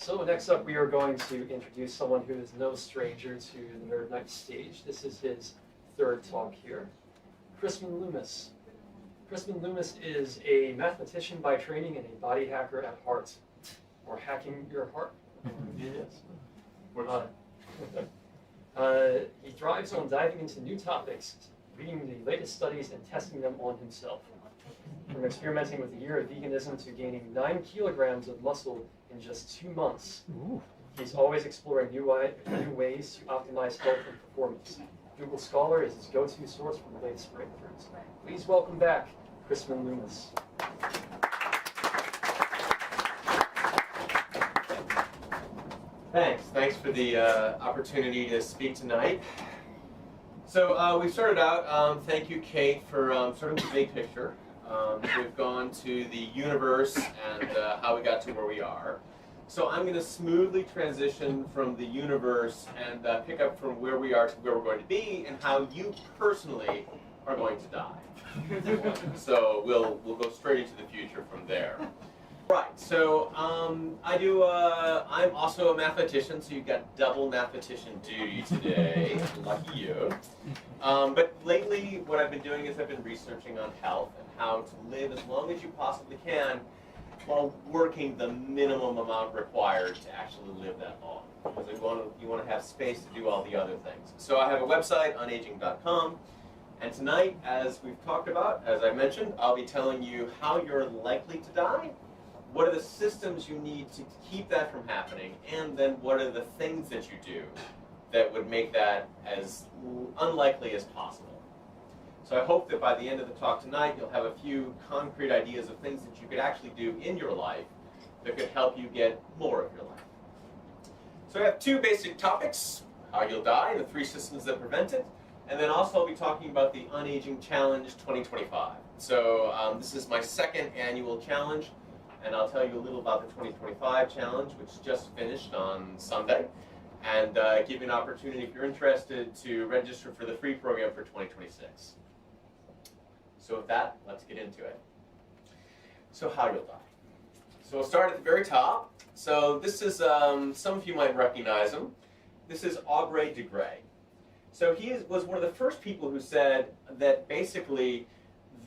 So next up, we are going to introduce someone who is no stranger to the Nerd Night stage. This is his third talk here. Crissman Loomis. Crissman Loomis is a mathematician by training and a body hacker at heart. Or hacking your heart. Yes. He thrives on diving into new topics, reading the latest studies, and testing them on himself. From experimenting with a year of veganism to gaining 9 kilograms of muscle in just 2 months. Ooh. He's always exploring new ways to optimize health and performance. Google Scholar is his go-to source for the latest breakthroughs. Please welcome back Crissman Loomis. Thanks for the opportunity to speak tonight. So we started out, thank you Kate for starting with the big picture. We've gone to the universe and how we got to where we are. So I'm going to smoothly transition from the universe and pick up from where we are to where we're going to be and how you personally are going to die. So we'll go straight into the future from there. Right, so I'm also a mathematician, so you've got double mathematician duty today. Lucky you. But lately, what I've been doing is I've been researching on health and how to live as long as you possibly can while working the minimum amount required to actually live that long. Because you want to have space to do all the other things. So I have a website, unaging.com. And tonight, as we've talked about, as I mentioned, I'll be telling you how you're likely to die, what are the systems you need to keep that from happening, and then what are the things that you do that would make that as unlikely as possible. So I hope that by the end of the talk tonight, you'll have a few concrete ideas of things that you could actually do in your life that could help you get more of your life. So I have 2 basic topics, how you'll die and the 3 systems that prevent it. And then also I'll be talking about the Unaging Challenge 2025. So this is my 2nd annual challenge. And I'll tell you a little about the 2025 challenge, which just finished on Sunday, and give you an opportunity, if you're interested, to register for the free program for 2026. So with that, let's get into it. So how you'll die. So we'll start at the very top. So this is, some of you might recognize him. This is Aubrey de Grey. So he was one of the first people who said that basically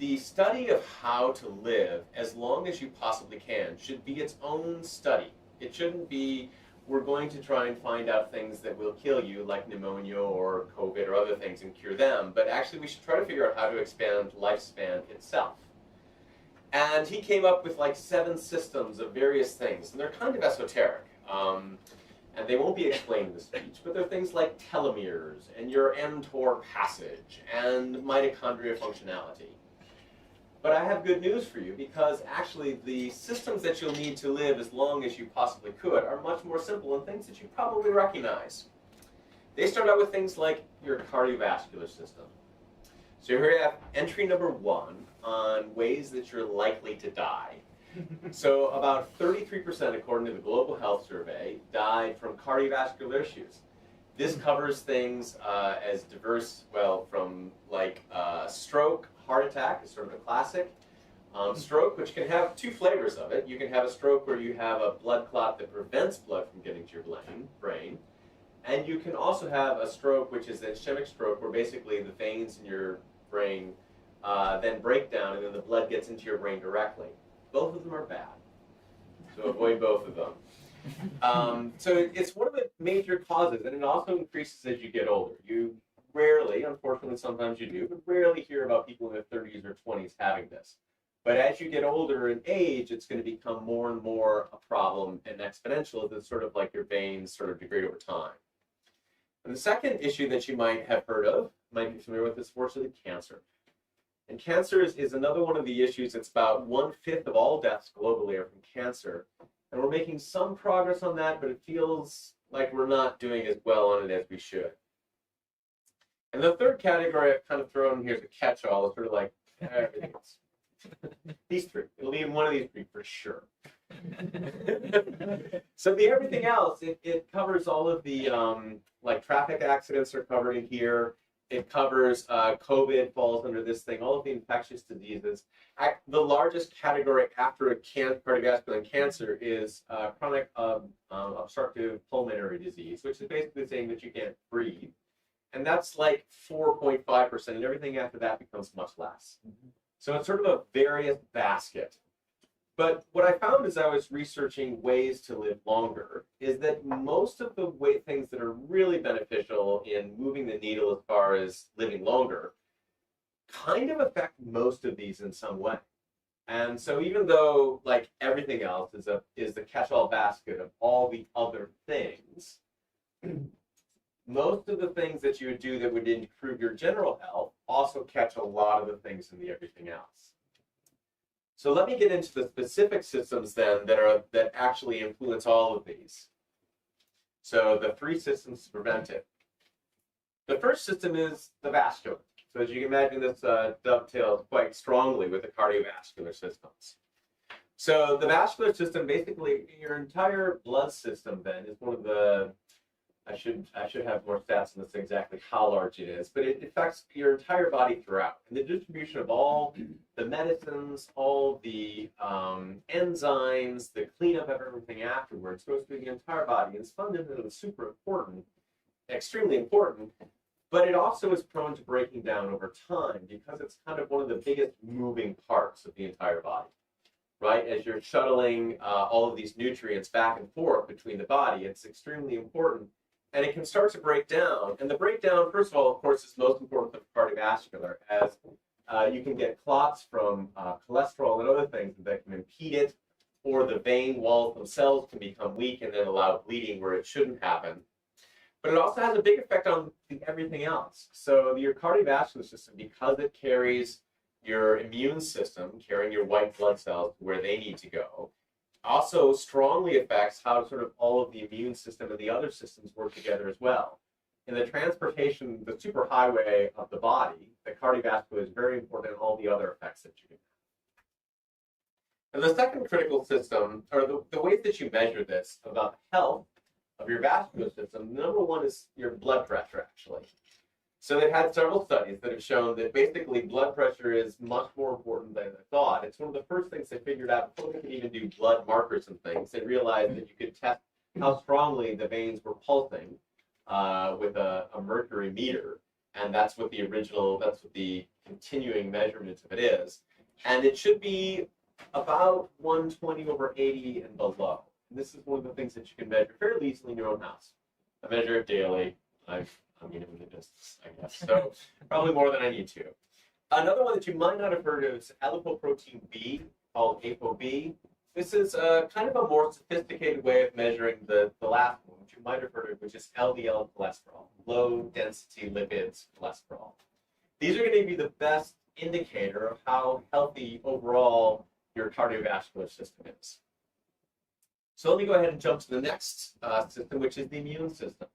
the study of how to live as long as you possibly can should be its own study. It shouldn't be, we're going to try and find out things that will kill you, like pneumonia or COVID or other things, and cure them. But actually, we should try to figure out how to expand lifespan itself. And he came up with like 7 systems of various things, and they're kind of esoteric. And they won't be explained in the speech, but they're things like telomeres, and your mTOR passage, and mitochondria functionality. But I have good news for you, because actually the systems that you'll need to live as long as you possibly could are much more simple and things that you probably recognize. They start out with things like your cardiovascular system. So here you have entry number 1 on ways that you're likely to die. So about 33%, according to the Global Health Survey, died from cardiovascular issues. This covers things as diverse, well, from like stroke, heart attack is sort of a classic. Stroke, which can have 2 flavors of it. You can have a stroke where you have a blood clot that prevents blood from getting to your brain. And you can also have a stroke, which is an ischemic stroke, where basically the veins in your brain then break down and then the blood gets into your brain directly. Both of them are bad. So avoid both of them. So it's one of the major causes, and it also increases as you get older. You rarely, unfortunately sometimes you do, but rarely hear about people in their 30s or 20s having this. But as you get older in age, it's going to become more and more a problem and exponential. It's sort of like your veins sort of degrade over time. And the second issue that you might have heard of, might be familiar with, is fortunately cancer. And cancer is another one of the issues. It's about 1/5 of all deaths globally are from cancer. And we're making some progress on that, but it feels like we're not doing as well on it as we should. And the third category I've kind of thrown in here is a catch-all. It's sort of like everything else. These 3. It'll be in one of these 3 for sure. So the everything else, it covers all of the, like traffic accidents are covered in here. It covers COVID, falls under this thing, all of the infectious diseases. The largest category after cardiovascular and cancer is chronic obstructive pulmonary disease, which is basically saying that you can't breathe. And that's like 4.5%, and everything after that becomes much less. So it's sort of a various basket. But what I found as I was researching ways to live longer is that most of the things that are really beneficial in moving the needle as far as living longer kind of affect most of these in some way. And so even though like everything else is the catch-all basket of all the other things, most of the things that you would do that would improve your general health also catch a lot of the things in the everything else. So let me get into the specific systems then that actually influence all of these. So the 3 systems to prevent it. The first system is the vascular. So as you can imagine, this dovetails quite strongly with the cardiovascular systems. So the vascular system, basically, your entire blood system then is one of the, I should have more stats on this exactly how large it is, but it affects your entire body throughout. And the distribution of all the medicines, all the enzymes, the cleanup of everything afterwards goes through the entire body. It's fundamentally super important, extremely important, but it also is prone to breaking down over time because it's kind of one of the biggest moving parts of the entire body, right? As you're shuttling all of these nutrients back and forth between the body, it's extremely important. And it can start to break down. And the breakdown, first of all, of course, is most important for cardiovascular, as you can get clots from cholesterol and other things that can impede it, or the vein walls themselves can become weak and then allow bleeding where it shouldn't happen. But it also has a big effect on everything else. So your cardiovascular system, because it carries your immune system, carrying your white blood cells where they need to go, also strongly affects how sort of all of the immune system and the other systems work together as well. In the transportation, the superhighway of the body, the cardiovascular is very important in all the other effects that you can have. And the second critical system, or the ways that you measure this about the health of your vascular system, number one is your blood pressure, actually. So they've had several studies that have shown that basically blood pressure is much more important than they thought. It's one of the first things they figured out before they could even do blood markers and things. They realized that you could test how strongly the veins were pulsing with a mercury meter, and that's what the continuing measurement of it is. And it should be about 120/80 and below. And this is one of the things that you can measure fairly easily in your own house. I measure it daily. I'm in the business, I guess. So probably more than I need to. Another one that you might not have heard of is alipoprotein B, called ApoB. This is kind of a more sophisticated way of measuring the last one, which you might have heard of, which is LDL cholesterol, low density lipids cholesterol. These are going to be the best indicator of how healthy overall your cardiovascular system is. So let me go ahead and jump to the next system, which is the immune system.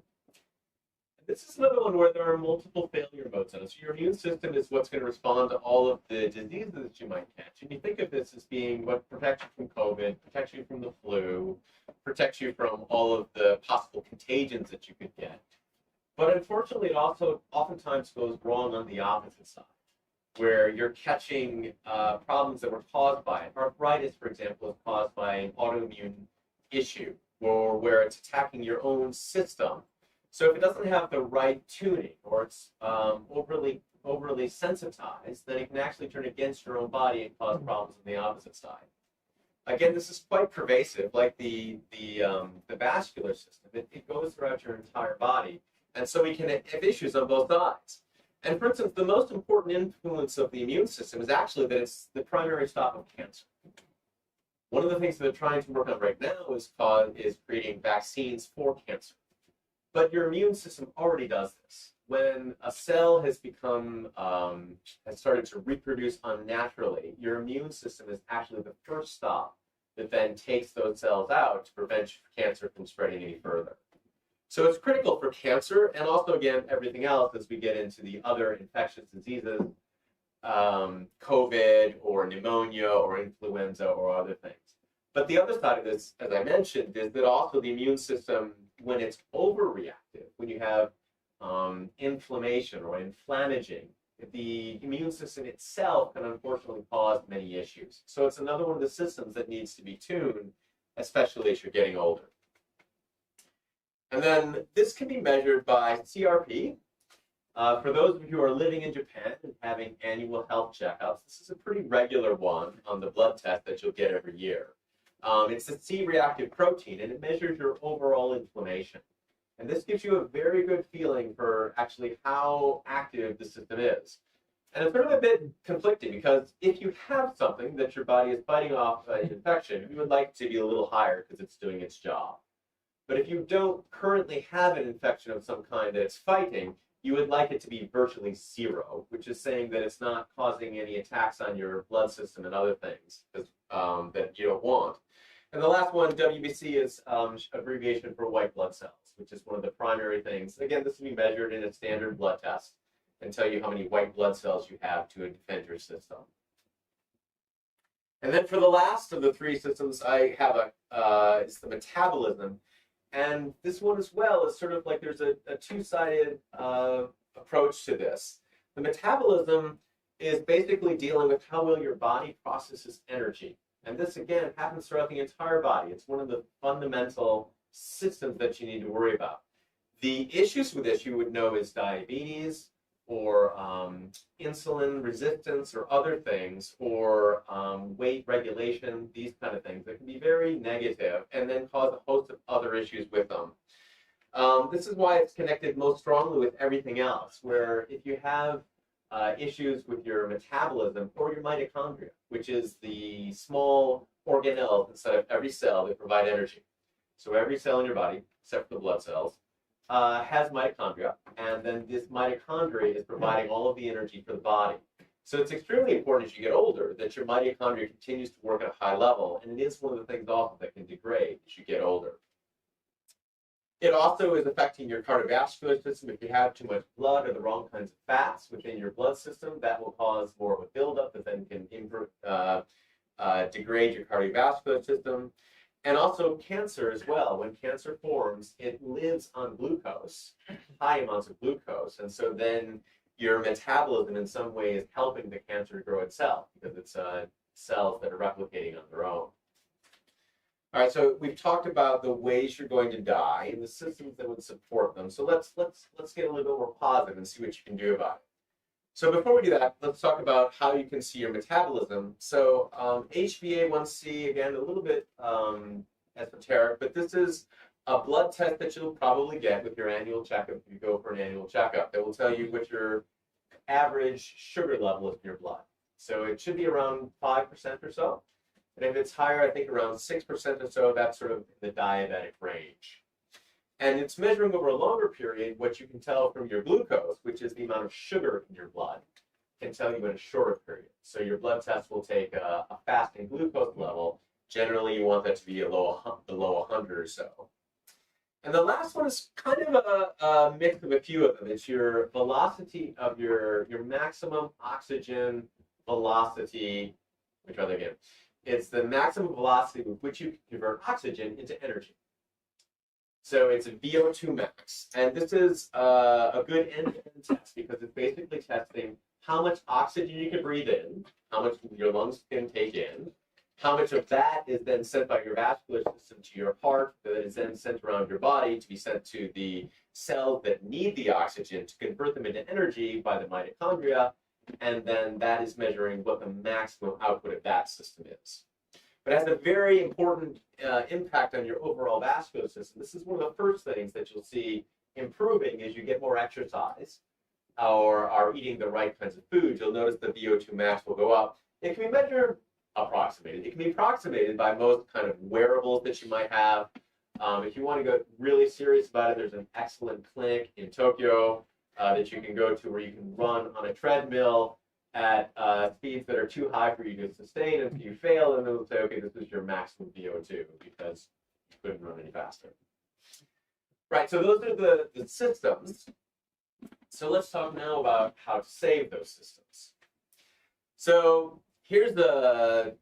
This is another one where there are multiple failure modes in it. So your immune system is what's going to respond to all of the diseases that you might catch. And you think of this as being what protects you from COVID, protects you from the flu, protects you from all of the possible contagions that you could get. But unfortunately, it also oftentimes goes wrong on the opposite side, where you're catching problems that were caused by it. Arthritis, for example, is caused by an autoimmune issue, or where it's attacking your own system. So if it doesn't have the right tuning, or it's overly sensitized, then it can actually turn against your own body and cause problems on the opposite side. Again, this is quite pervasive, like the vascular system. It goes throughout your entire body, and so we can have issues on both sides. And for instance, the most important influence of the immune system is actually that it's the primary stop of cancer. One of the things that they're trying to work on right now is creating vaccines for cancer. But your immune system already does this. When a cell has started to reproduce unnaturally, your immune system is actually the first stop that then takes those cells out to prevent cancer from spreading any further. So it's critical for cancer, and also, again, everything else as we get into the other infectious diseases, COVID or pneumonia or influenza or other things. But the other side of this, as I mentioned, is that also the immune system, when it's overreactive, when you have inflammation or inflammaging, the immune system itself can unfortunately cause many issues. So it's another one of the systems that needs to be tuned, especially as you're getting older. And then this can be measured by CRP. For those of you who are living in Japan and having annual health checkups, this is a pretty regular one on the blood test that you'll get every year. It's a C-reactive protein, and it measures your overall inflammation. And this gives you a very good feeling for actually how active the system is. And it's sort of a bit conflicting because if you have something that your body is fighting off an infection, you would like it to be a little higher because it's doing its job. But if you don't currently have an infection of some kind that it's fighting, you would like it to be virtually zero, which is saying that it's not causing any attacks on your blood system and other things that you don't want. And the last one, WBC, is abbreviation for white blood cells, which is one of the primary things. Again, this will be measured in a standard blood test and tell you how many white blood cells you have to defend your system. And then for the last of the three systems, I have it's the metabolism. And this one as well is sort of like there's a two-sided approach to this. The metabolism is basically dealing with how well your body processes energy. And this, again, happens throughout the entire body. It's one of the fundamental systems that you need to worry about. The issues with this you would know is diabetes, or insulin resistance, or other things, or weight regulation, these kind of things that can be very negative and then cause a host of other issues with them. This is why it's connected most strongly with everything else, where if you have issues with your metabolism or your mitochondria, which is the small organelles inside of every cell that provide energy. So every cell in your body, except for the blood cells, has mitochondria, and then this mitochondria is providing all of the energy for the body. So it's extremely important as you get older that your mitochondria continues to work at a high level, and it is one of the things also that can degrade as you get older. It also is affecting your cardiovascular system. If you have too much blood or the wrong kinds of fats within your blood system, that will cause more of a buildup that then can degrade your cardiovascular system. And also cancer as well. When cancer forms, it lives on glucose, high amounts of glucose. And so then your metabolism in some way is helping the cancer to grow itself because it's cells that are replicating on their own. All right, so we've talked about the ways you're going to die and the systems that would support them. So let's get a little bit more positive and see what you can do about it. So before we do that, let's talk about how you can see your metabolism. So HbA1c, again, a little bit esoteric, but this is a blood test that you'll probably get with your annual checkup if you go for an annual checkup. That will tell you what your average sugar level is in your blood. So it should be around 5% or so. And if it's higher, I think around 6% or so, that's sort of the diabetic range. And it's measuring over a longer period what you can tell from your glucose, which is the amount of sugar in your blood, can tell you in a shorter period. So your blood test will take a fasting glucose level. Generally, you want that to be below 100 or so. And the last one is kind of a mix of a few of them. It's your velocity of your maximum oxygen velocity. Let me try that again. It's the maximum velocity with which you can convert oxygen into energy. So it's a VO2 max. And this is a good end-to-end test because it's basically testing how much oxygen you can breathe in, how much your lungs can take in, how much of that is then sent by your vascular system to your heart, that is then sent around your body to be sent to the cells that need the oxygen to convert them into energy by the mitochondria, and then that is measuring what the maximum output of that system is. But it has a very important impact on your overall vascular system. This is one of the first things that you'll see improving as you get more exercise or are eating the right kinds of foods. You'll notice the VO2 max will go up. It can be measured, approximated. It can be approximated by most kind of wearables that you might have. If you want to go really serious about it, there's an excellent clinic in Tokyo that you can go to where you can run on a treadmill at speeds that are too high for you to sustain. If you fail, then they'll say, okay, this is your maximum VO2 because you couldn't run any faster. Right, so those are the systems. So let's talk now about how to save those systems. So here's a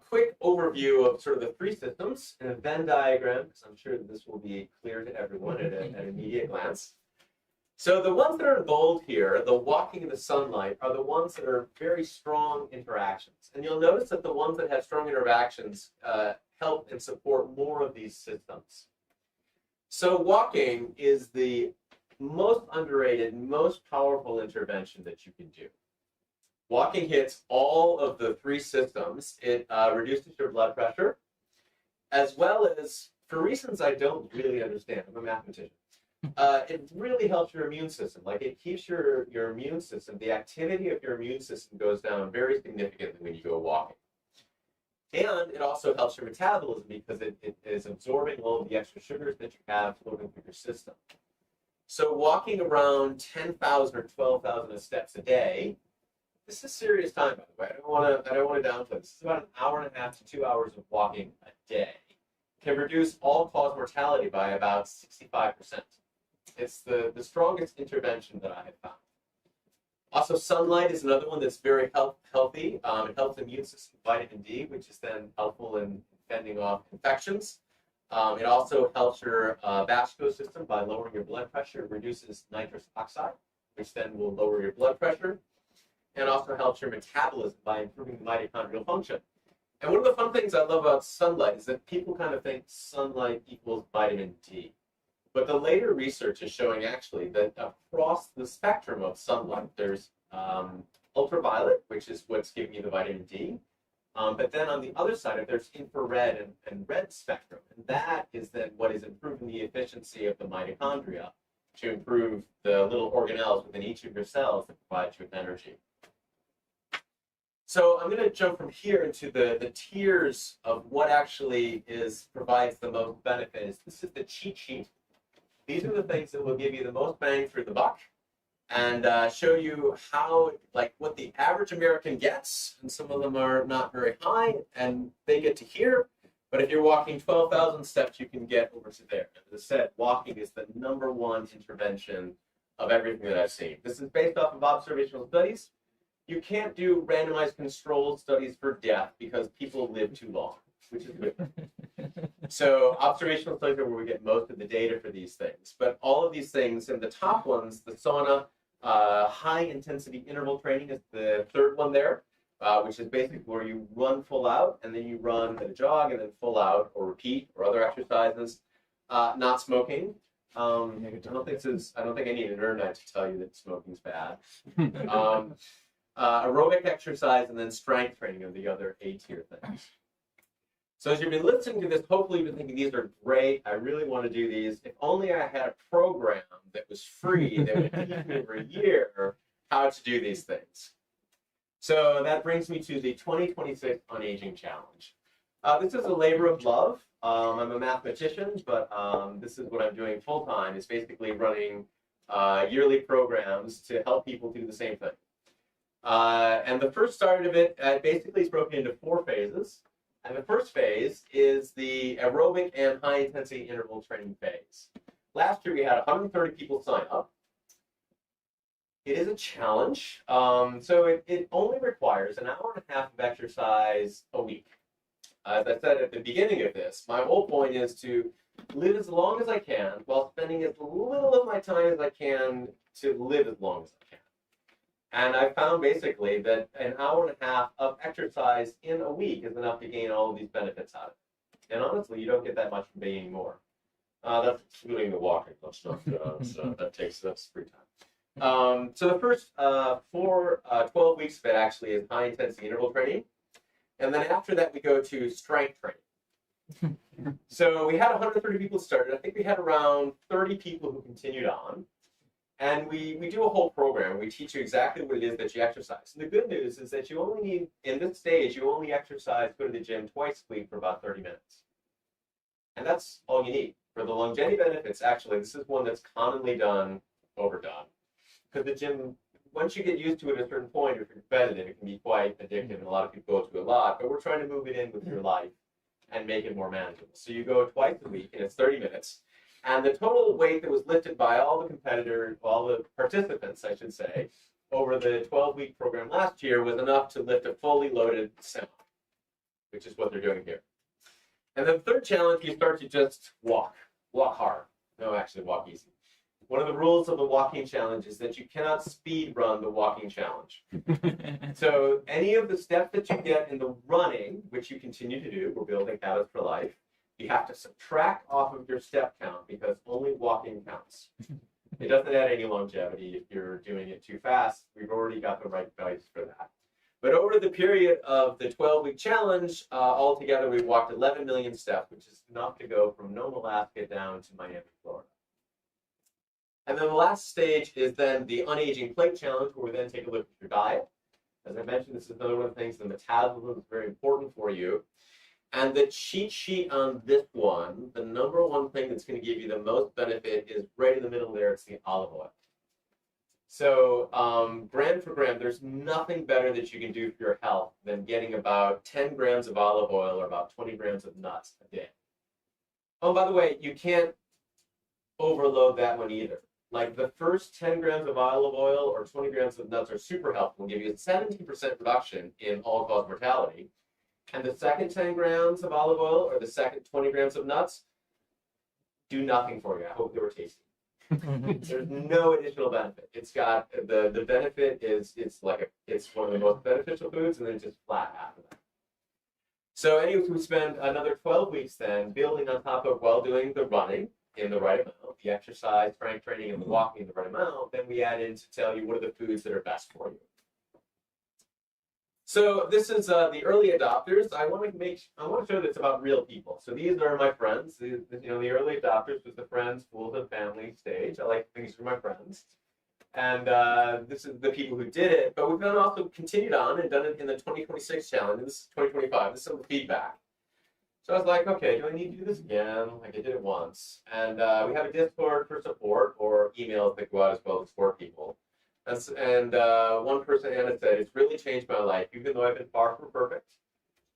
quick overview of sort of the three systems in a Venn diagram, because I'm sure that this will be clear to everyone at an immediate glance. So the ones that are in bold here, the walking in the sunlight, are the ones that are very strong interactions. And you'll notice that the ones that have strong interactions help and support more of these systems. So walking is the most underrated, most powerful intervention that you can do. Walking hits all of the three systems. It reduces your blood pressure, as well as, for reasons I don't really understand, I'm a mathematician, it really helps your immune system. Like, it keeps your immune system, the activity of your immune system goes down very significantly when you go walking. And it also helps your metabolism because it is absorbing all of the extra sugars that you have floating through your system. So walking around 10,000 or 12,000 steps a day, this is serious time, by the way. I don't want to downplay this. This is about an hour and a half to 2 hours of walking a day. Can reduce all-cause mortality by about 65%. It's the strongest intervention that I have found. Also, sunlight is another one that's very healthy. It helps the immune system, vitamin D, which is then helpful in fending off infections. It also helps your vascular system by lowering your blood pressure. It reduces nitrous oxide, which then will lower your blood pressure. And also helps your metabolism by improving the mitochondrial function. And one of the fun things I love about sunlight is that people kind of think sunlight equals vitamin D. But the later research is showing actually that across the spectrum of sunlight, there's ultraviolet, which is what's giving you the vitamin D. But then on the other side, there's infrared and red spectrum. And that is then what is improving the efficiency of the mitochondria to improve the little organelles within each of your cells that provide you with energy. So I'm going to jump from here into the tiers of what actually provides the most benefit. This is the cheat sheet. These are the things that will give you the most bang for the buck and show you how, like, what the average American gets. And some of them are not very high, and they get to here. But if you're walking 12,000 steps, you can get over to there. As I said, walking is the #1 intervention of everything that I've seen. This is based off of observational studies. You can't do randomized controlled studies for death because people live too long, which is good. So observational studies are where we get most of the data for these things. But all of these things, and the top ones, the sauna, high-intensity interval training is the third one there, which is basically where you run full out, and then you run a jog, and then full out, or repeat, or other exercises. Not smoking. I don't think I need a nerd night to tell you that smoking's bad. Aerobic exercise, and then strength training are the other A-tier things. So as you've been listening to this, hopefully you've been thinking, these are great, I really want to do these. If only I had a program that was free that would teach me over a year how to do these things. So that brings me to the 2026 Unaging Challenge. This is a labor of love. I'm a mathematician, but this is what I'm doing full-time. It's basically running yearly programs to help people do the same thing. And the first start of it basically is broken into 4 phases. And the first phase is the aerobic and high-intensity interval training phase. Last year, we had 130 people sign up. It is a challenge. So it only requires an hour and a half of exercise a week. As I said at the beginning of this, my whole point is to live as long as I can while spending as little of my time as I can to live as long as I can. And I found basically that an hour and a half of exercise in a week is enough to gain all of these benefits out of it. And honestly, you don't get that much from gaining more. That's excluding the walking. That's free time. So the first 12 weeks of it actually is high intensity interval training. And then after that, we go to strength training. So we had 130 people started. I think we had around 30 people who continued on. And we do a whole program. We teach you exactly what it is that you exercise. And the good news is that you only need, in this stage, you only exercise, go to the gym twice a week for about 30 minutes. And that's all you need. For the longevity benefits, actually, this is one that's commonly overdone. Because the gym, once you get used to it at a certain point, if you're competitive, it can be quite addictive, and a lot of people go to it a lot. But we're trying to move it in with your life and make it more manageable. So you go twice a week, and it's 30 minutes. And the total weight that was lifted by all the competitors, all the participants, I should say, over the 12-week program last year was enough to lift a fully loaded semi, which is what they're doing here. And then the third challenge, you start to just walk hard. No, actually walk easy. One of the rules of the walking challenge is that you cannot speed run the walking challenge. So any of the steps that you get in the running, which you continue to do, we're building habits for life, you you have to subtract off of your step count because only walking counts. It doesn't add any longevity if you're doing it too fast. We've already got the right values for that. But over the period of the 12-week challenge, altogether we walked 11 million steps, which is enough to go from Nome, Alaska down to Miami, Florida. And then the last stage is then the Unaging Plate Challenge, where we then take a look at your diet. As I mentioned, this is another one of the things, the metabolism is very important for you. And the cheat sheet on this one, the number one thing that's going to give you the most benefit is right in the middle there, it's the olive oil. So gram for gram, there's nothing better that you can do for your health than getting about 10 grams of olive oil or about 20 grams of nuts a day. Oh, by the way, you can't overload that one either. Like the first 10 grams of olive oil or 20 grams of nuts are super helpful and give you a 17% reduction in all-cause mortality. And the second 10 grams of olive oil or the second 20 grams of nuts do nothing for you. I hope they were tasty. There's no additional benefit. It's got the benefit is it's one of the most beneficial foods, and then it's just flat after that. So anyways, we spend another 12 weeks then building on top of while doing the running in the right amount, the exercise, strength training, and the walking in the right amount. Then we add in to tell you what are the foods that are best for you. So this is the early adopters. I want to show this about real people. So these are my friends. The early adopters was the friends, fools, and family stage. I like things for my friends. And this is the people who did it. But we've then also continued on and done it in the 2026 challenge. This is 2025. This is some feedback. So I was like, okay, do I need to do this again? Like I did it once. And we have a Discord for support or emails that go out as well to support people. And one person, Anna, said, it's really changed my life, even though I've been far from perfect.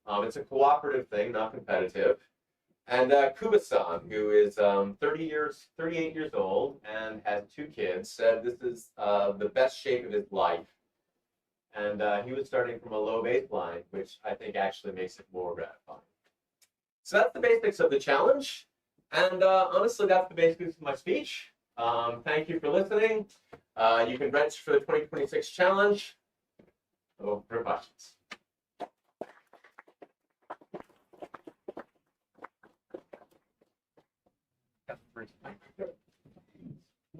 It's a cooperative thing, not competitive. And Kuba-san, who is 38 years old and has 2 kids, said this is the best shape of his life. And he was starting from a low baseline, which I think actually makes it more gratifying. So that's the basics of the challenge. And honestly, that's the basics of my speech. Thank you for listening. You can register for the 2026 challenge. Oh, for questions.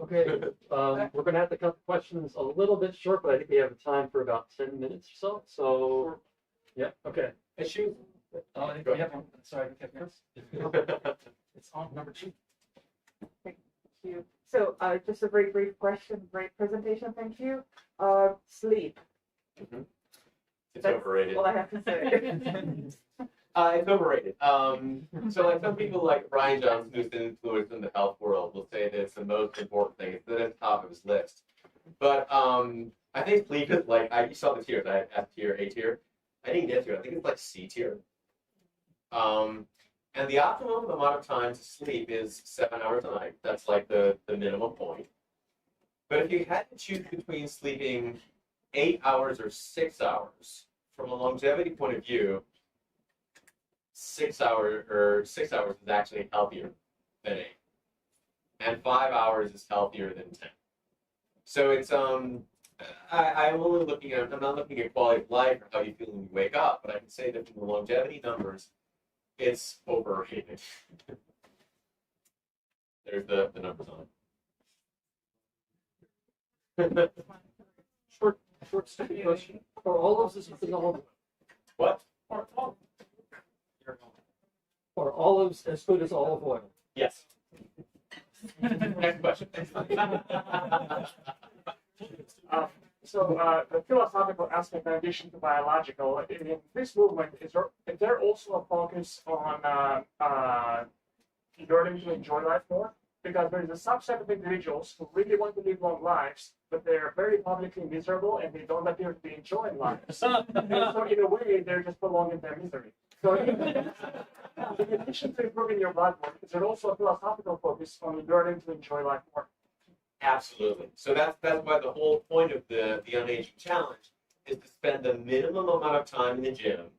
Okay, we're going to have to cut the questions a little bit short, but I think we have time for about 10 minutes or so. So, yeah, okay. Issue? We have one. Sorry, it's on number 2. Thank you. So just a very brief question, great presentation, thank you. Sleep. Mm-hmm. It's overrated. All I have to say. It's overrated. So like some people like Brian Johnson, who's an influencer in the health world, will say that it's the most important thing. It's at the top of his list. But I think sleep is like, you saw the tiers, I had F tier, A tier. I didn't get to it. I think it's like C tier. And the optimum amount of time to sleep is 7 hours a night. That's like the minimum point. But if you had to choose between sleeping 8 hours or 6 hours, from a longevity point of view, 6 hours is actually healthier than 8. And 5 hours is healthier than 10. So it's I'm only looking at, I'm not looking at quality of life or how you feel when you wake up, but I can say that from the longevity numbers, it's overrated. There's the numbers on it. Short stupid question. Are all olives as good as olive oil? What? Are olives as good as olive oil? Yes. Next question. So the philosophical aspect, in addition to biological, in this movement, is there also a focus on learning to enjoy life more? Because there is a subset of individuals who really want to live long lives, but they're very publicly miserable and they don't appear to be enjoying life. So in a way, they're just prolonging their misery. So in addition to improving your blood work, is there also a philosophical focus on learning to enjoy life more? Absolutely. So that's why the whole point of the Unaging Challenge is to spend the minimum amount of time in the gym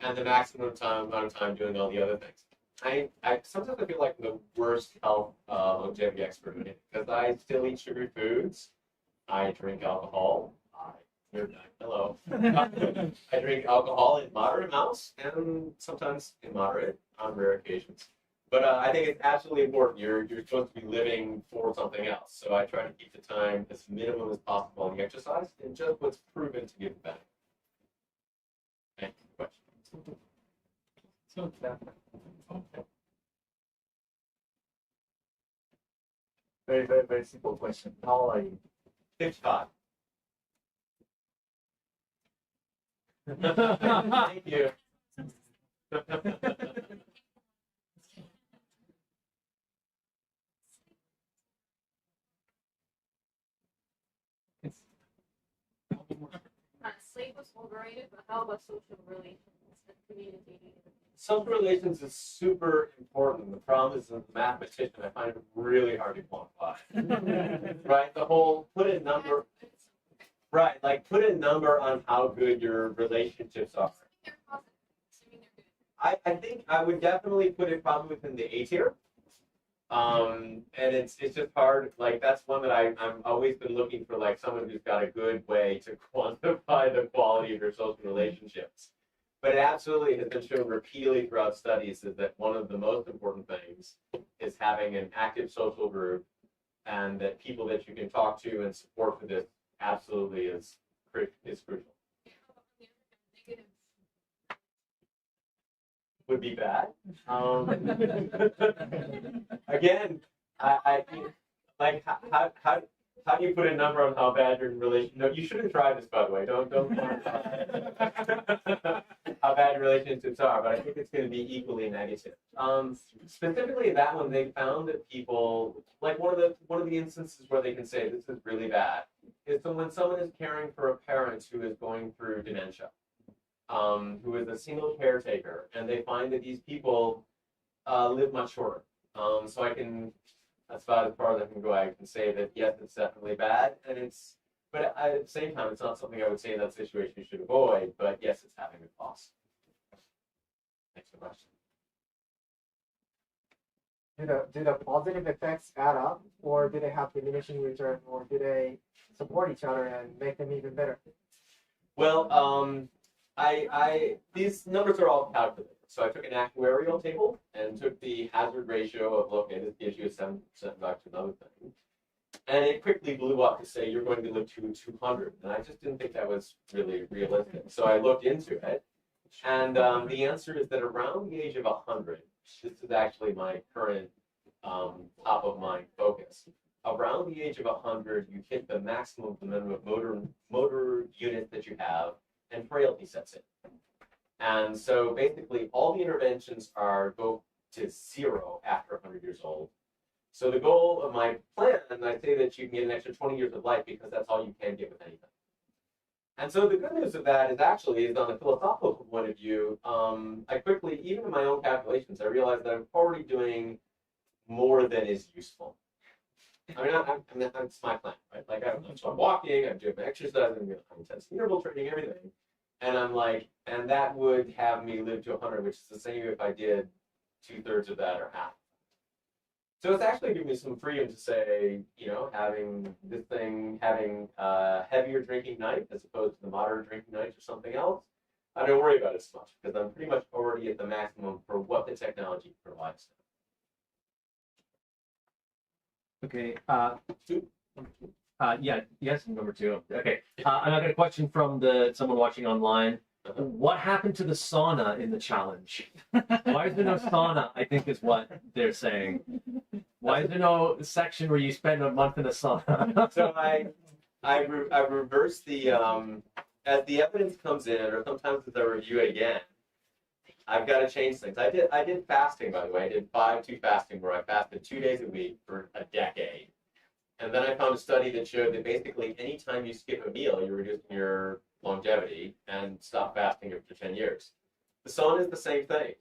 and the maximum amount of time doing all the other things. I sometimes I feel like the worst health longevity expert in it because I still eat sugary foods. I drink alcohol. Hello. I drink alcohol in moderate amounts and sometimes immoderate on rare occasions. But I think it's absolutely important. You're supposed to be living for something else. So I try to keep the time as minimum as possible on the exercise and just what's proven to give benefit. Thank you for the question. So, okay. Very simple question. How old are you? 55. Thank you. Sleep was overrated, but how about social relations and communicating? Social relations is super important. The problem is, as a mathematician, I find it really hard to quantify. Right? The whole put a number. Right, like put a number on how good your relationships are. They're positive, assuming they're good. I think I would definitely put it probably within the A tier. And it's just hard. Like that's one that I'm always been looking for, like someone who's got a good way to quantify the quality of your social relationships. But it absolutely has been shown repeatedly throughout studies is that one of the most important things is having an active social group, and that people that you can talk to and support for this absolutely is crucial. Negative. Would be bad. Again, I like how do you put a number on how bad your relation? No, you shouldn't try this, by the way. Don't how bad your relationships are, but I think it's going to be equally negative. Specifically, that one they found that people like one of the instances where they can say this is really bad is when someone is caring for a parent who is going through dementia. Who is a single caretaker, and they find that these people live much shorter. So that's about as far as I can go. I can say that yes, it's definitely bad, but at the same time, it's not something I would say in that situation you should avoid. But yes, it's having a cost. Next question. Do the positive effects add up, or do they have diminishing return, or do they support each other and make them even better? Well, these numbers are all calculated. So I took an actuarial table and took the hazard ratio of, okay, this gives you a 7% back to another thing. And it quickly blew up to say you're going to live to 200. And I just didn't think that was really realistic. So I looked into it. And the answer is that around the age of 100, this is actually my current top of mind focus. Around the age of 100, you hit the maximum number of motor units that you have, and frailty sets in. And so basically all the interventions go to 0 after 100 years old. So the goal of my plan, and I say that you can get an extra 20 years of life because that's all you can get with anything. And so the good news of that is actually on a philosophical point of view, I quickly, even in my own calculations, I realized that I'm already doing more than is useful. I mean, that's my plan, right? Like, so I'm walking, I'm doing my exercise, I'm doing intensive interval training, everything. And I'm like, and that would have me live to 100, which is the same if I did 2/3 of that or half. So it's actually giving me some freedom to say, having a heavier drinking night as opposed to the moderate drinking nights or something else, I don't worry about it as much because I'm pretty much already at the maximum for what the technology provides. Okay. Yes, number 2. Okay. And I got a question from someone watching online. What happened to the sauna in the challenge? Why is there no sauna? I think is what they're saying. Why is there no section where you spend a month in a sauna? So I reverse the as the evidence comes in, or sometimes as I review it again, I've got to change things. I did fasting, by the way. I did 5-2 fasting where I fasted 2 days a week for a decade. And then I found a study that showed that basically anytime you skip a meal, you're reducing your longevity and stop fasting after 10 years. The sauna is the same thing.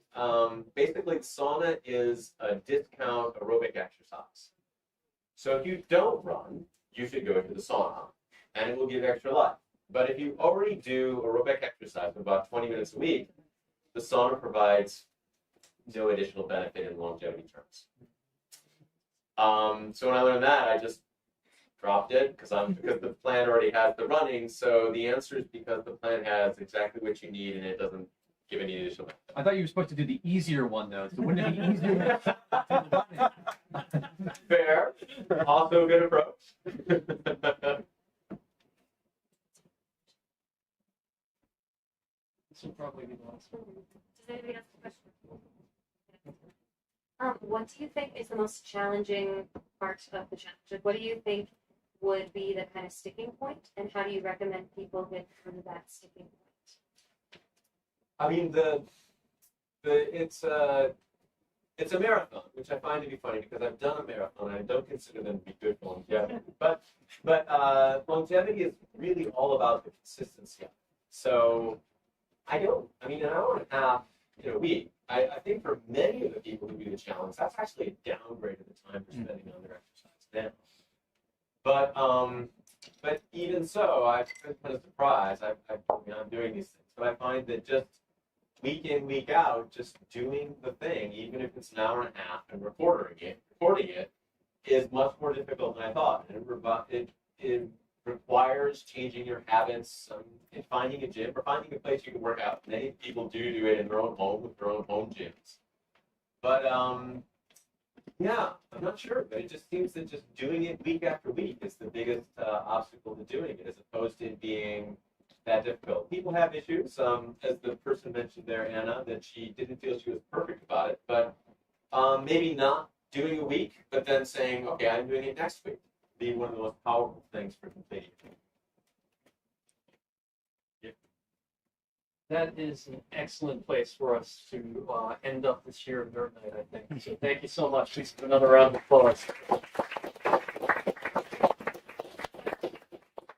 Basically, the sauna is a discount aerobic exercise. So if you don't run, you should go to the sauna, and it will give extra life. But if you already do aerobic exercise for about 20 minutes a week, the sauna provides no additional benefit in longevity terms. So when I learned that, I just dropped it because the plan already has the running. So the answer is because the plan has exactly what you need and it doesn't give any additional. I thought you were supposed to do the easier one though. So wouldn't it be easier to run it? Fair. Also a good approach. This will probably be the last one. Does anybody have a question? What do you think is the most challenging part of the challenge? Like, what do you think would be the kind of sticking point, and how do you recommend people get through that sticking point? I mean, it's a marathon, which I find to be funny because I've done a marathon and I don't consider them to be good for longevity. But longevity is really all about the consistency. So an hour and a half in a week. I think for many of the people who do the challenge, that's actually a downgrade of the time they're spending on their exercise now. But even so, I've been kind of surprised. I'm doing these things, but I find that just week in, week out, just doing the thing, even if it's an hour and a half, and recording it, is much more difficult than I thought. And it requires changing your habits, and finding a gym or finding a place you can work out. Many people do it in their own home with their own home gyms. But yeah, I'm not sure. But it just seems that just doing it week after week is the biggest obstacle to doing it, as opposed to it being that difficult. People have issues, as the person mentioned there, Anna, that she didn't feel she was perfect about it, but maybe not doing a week, but then saying, okay, I'm doing it next week, be one of the most powerful things for completing it. That is an excellent place for us to end up this year of Nerd Night, I think. So thank you so much. Please give another round of applause.